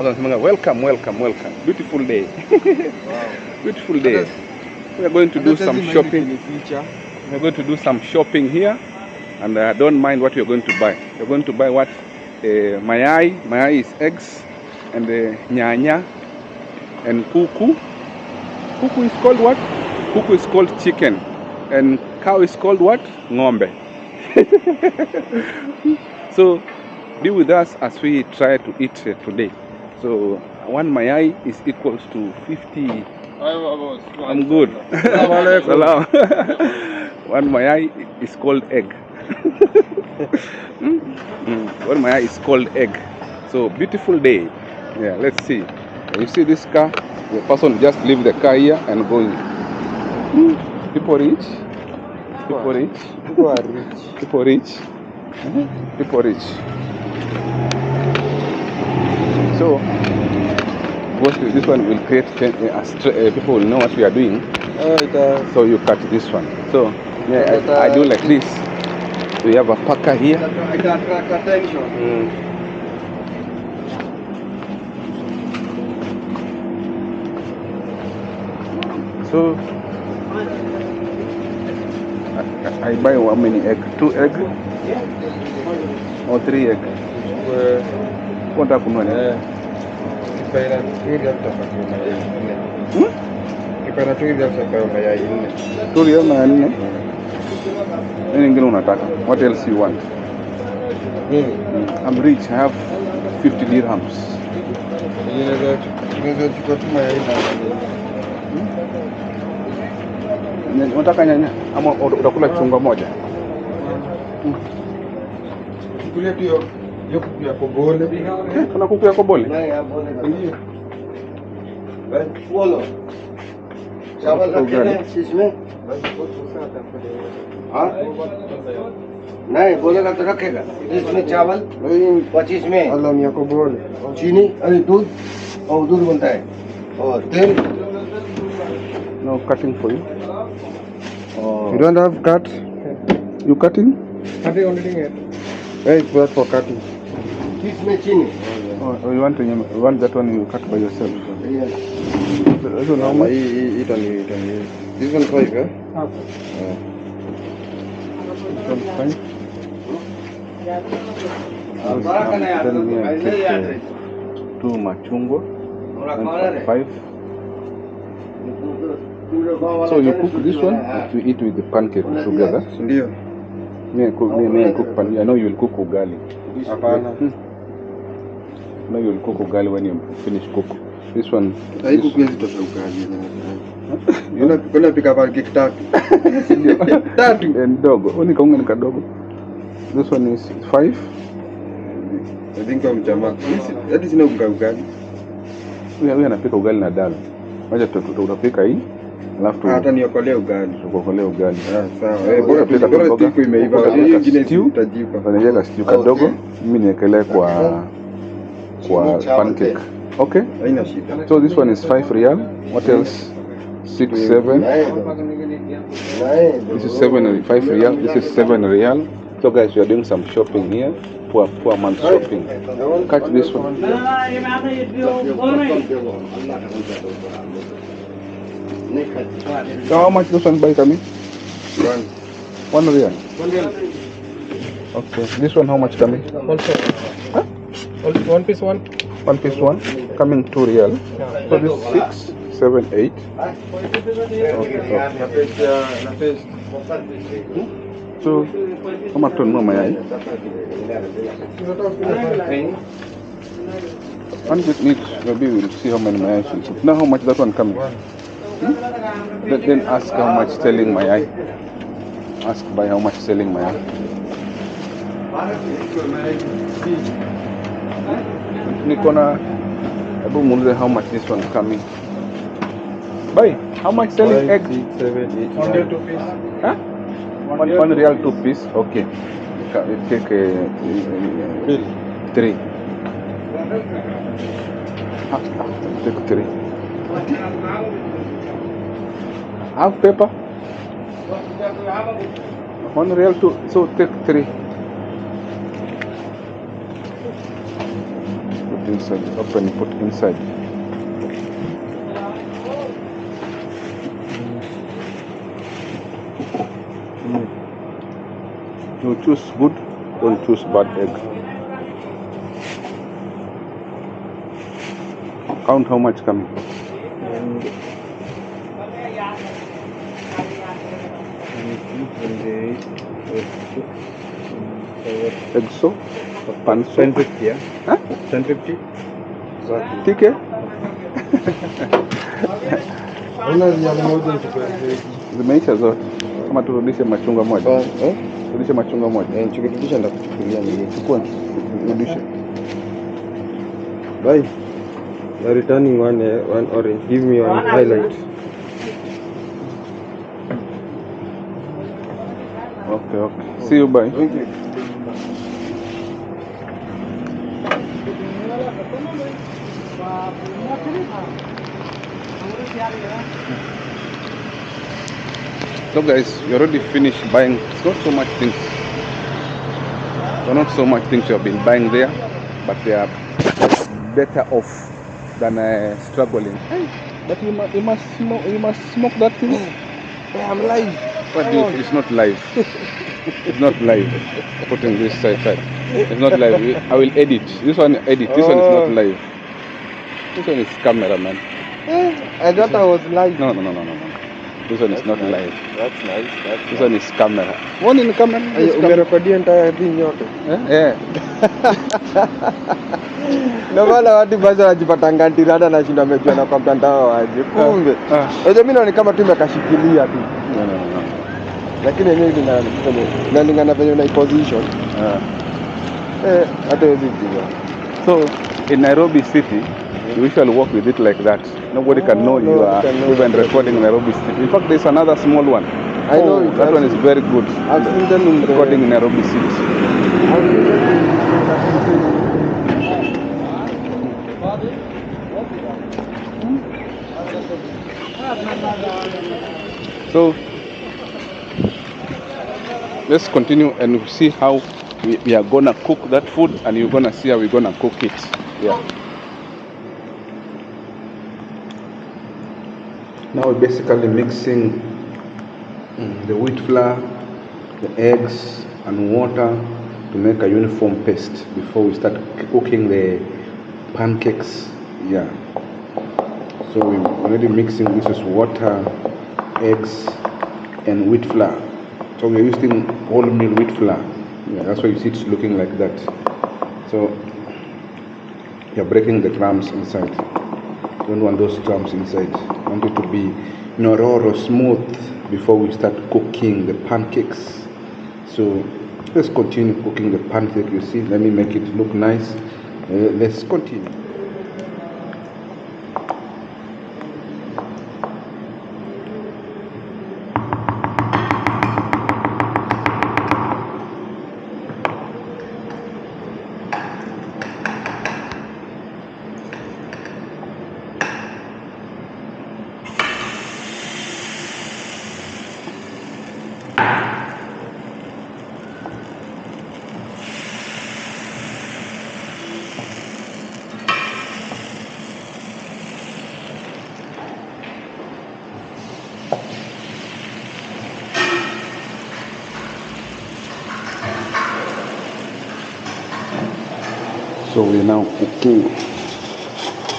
Welcome, welcome, welcome. Beautiful day. Wow. Beautiful day. We are going to do some shopping. We are going to do some shopping here, and don't mind what we are going to buy. We are going to buy what? Mayai. Mayai is eggs, and nyanya, and kuku. Kuku is called what? Kuku is called chicken, and cow is called what? Ng'ombe. So be with us as we try to eat today. So one mayai is equals to 50. I'm good. Salam. One mayai is called egg. One mayai is called egg. So beautiful day. Yeah, let's see. You see this car? The person just leave the car here and going. People rich. People rich. People are rich. People rich. People rich. So, this one will create people will know what we are doing. So you cut this one. So yeah, I do like this. We have a packer here. It attracts attention. So I buy how many eggs? 2 eggs or 3 eggs? What happened? What else you want? I'm rich. I have 50 dirhams. Unataka nyanya ama utakula chungwa moja? Kule tu yo kuku ya kobole. Kuna kuku ya kobole? Ndio. Follow. चावल रखे हैं इसमें हाँ नहीं बोलेगा तो रखेगा इसमें चावल 25 में अलमिया को बोल चीनी अरे दूध और दूध बनता है और तेल No cutting for you. You don't have cut? You cutting? Cutting already here. Hey, it's bad for cutting. इसमें चीनी Oh, you want that one you cut by yourself? Yeah. This one how much? Eat only. This one 5, yeah? This one 5. Then we take 2 machungwa and 5. So you cook this one, you eat with the pancake together. Ndio. Me I cook pancake. I know you will cook ugali. Hapana. No, you will cook ugali when you finish cook. This one. Haiku pia zitosha ugali. Kuna pika pancake tatu. Tatu. Ndogo. Oni kaunga ni kadogo. This one is 5. I think kwa mchama. Hadi sina ugali. Wewe anapika ugali na dal. Wacha tutapika hii. Alafu hata niokolee ugali. Tukokolee ugali. Sawa. Bora stew imeiva. Hii nyingine itajipa. Tunaweka stew kadogo. Mimi niekelee kwa pancake. Okay? Haina shida. So this one is 5 riyal. What else? 6, 7. This is 7, 5 riyal. This is 7 riyal. So guys, we are doing some shopping here. Poor month shopping. Catch this one. So how much this one buy coming? 1 riyal. Okay. This one how much coming? Huh? 1 piece 1. 1 piece 1 coming 2 riyal. So this 6, 7, 8. Okay. So how much to know mayai? One bit neat. Maybe we'll see how many mayai she put. Now how much that one coming? Then ask how much selling mayai. Ask by how much selling mayai. Nikona Abu Mulze, how much this one coming? Buy, how much selling 5, egg? 6, 7, 8, 1 riyal 2 piece. Huh? 1 riyal 2 piece. Okay. Take 3. Take 3. Have paper? 1 riyal 2. So take 3. inside. Open, put inside. You choose good, don't choose bad egg. Count how much coming. Egg so? 1050, yeah? Huh? 1050? TK? Zimeisha zote. Kama turudishe machungwa moja. Turudishe machungwa moja. Nikirudisha ndakuchukulia nyingine. Chukua. Rudisha. Bye. You're returning one orange. Give me one highlight. Okay. See you, bye. Thank you. So guys, we already finished buying. It's not so much things. There are not so much things you have been buying there, but they are better off than struggling. But you must smoke that thing. Yeah, I'm live. But it's not live. It's not live. Putting this side. It's not live. I will edit. This one edit. This one is not live. This one is camera, man. I thought I was live. No. This one is not live. That's nice. This one is camera. One in camera. Umerekodia entire thing yote. Yeah. Na wala watu basi wanajipata tirada na shinda mejiona kwa mtandao aje. Kumbe. Unajua mimi naona kama tu imekashikilia tu. No. Lakini yenyewe inalingana venye una position. Hata hiyo vipi. So in Nairobi City, you usually walk with it like that. Nobody can know you are even recording in Nairobi City. In fact, there's another small one. I know it. That one is very good. I've seen them in Recording in Nairobi City. So let's continue and see how we are gonna cook that food, and you're gonna see how we're gonna cook it. Yeah. Now we're basically mixing the wheat flour, the eggs and water to make a uniform paste before we start cooking the pancakes. Yeah. So we're already mixing. This is water, eggs and wheat flour. So we're using wholemeal wheat flour. Yeah, that's why you see it's looking like that. So you're breaking the crumbs inside. You don't want those crumbs inside. You want it to be nyororo, smooth before we start cooking the pancakes. So let's continue cooking the pancake. You see, let me make it look nice. Let's continue. So we're now cooking,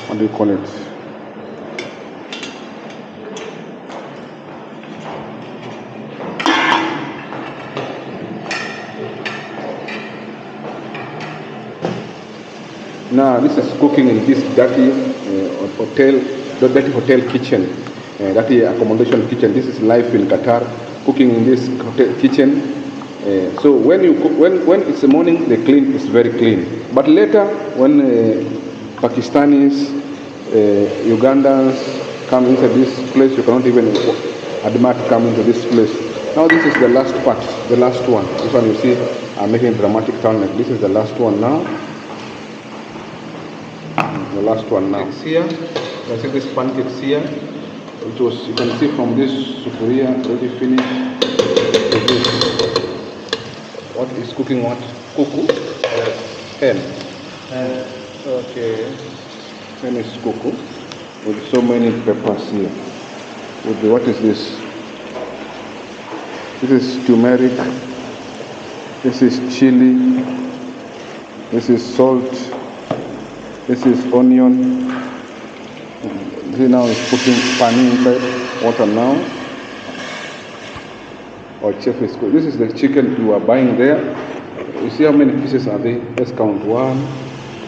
what do you call it? Now this is cooking in this dirty hotel kitchen, dirty accommodation kitchen. This is life in Qatar, cooking in this hotel kitchen. So when you cook, when it's the morning, the clean is very clean. But later, when Pakistanis, Ugandans come into this place, you cannot even admit to come into this place. Now this is the last part, the last one. This one you see, I'm making a dramatic turn. Like this is the last one now. The last one now. It's here. I see this pancakes here. It was, you can see from this sufuria already finished. What is cooking what? Kuku? Yes. Hen. Okay. Then it's cocoa with so many peppers here. With the, what is this? This is turmeric. This is chili. This is salt. This is onion. See now it's putting pani inside. Water now. Or chef is good. This is the chicken you are buying there. You see how many pieces are there? Let's count. 1,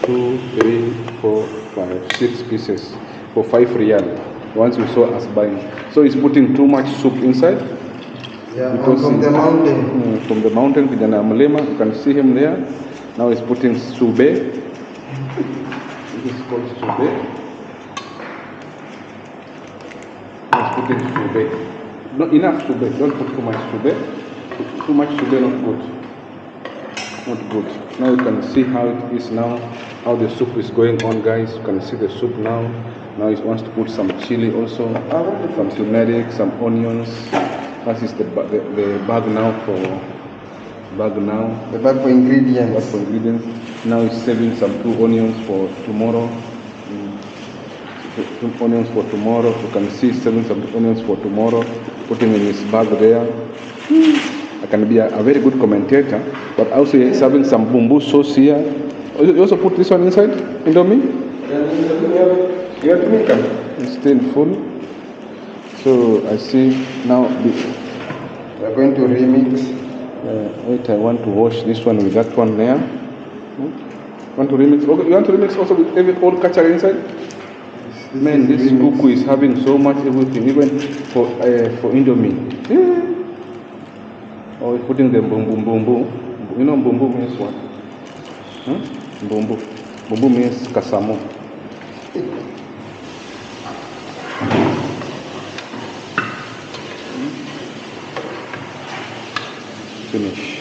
2, 3, 4, 5, 6 pieces for 5 real. Once you saw us buying. So he's putting too much soup inside. Yeah, because from the mountain. From the mountain, kijana mlima, you can see him there. Now he's putting sube. This is called sube. He's putting sube. Not enough sube. Don't put too much sube. Too much sube, not good. Not good. Now you can see how it is now. How the soup is going on, guys. You can see the soup now. Now he wants to put some chili also, some turmeric, some onions. That is the bag now for The bag for ingredients. Now he's saving some 2 onions for tomorrow. 2 onions for tomorrow. You can see saving some onions for tomorrow. Putting in his bag there. I can be a very good commentator, but also he's having some bumbu sauce here. You also put this one inside, Indomie? You want to make them? It's still full. So I see now. We are going to remix. Wait, I want to wash this one with that one there. Want to remix? Okay, you want to remix also with every old culture inside? Man, this cuckoo is having so much everything, even for Indomie. Yeah. Oh, he's putting the bumbu. You know bumbu means what? Bumbu. Bumbu means kasamo. Finish.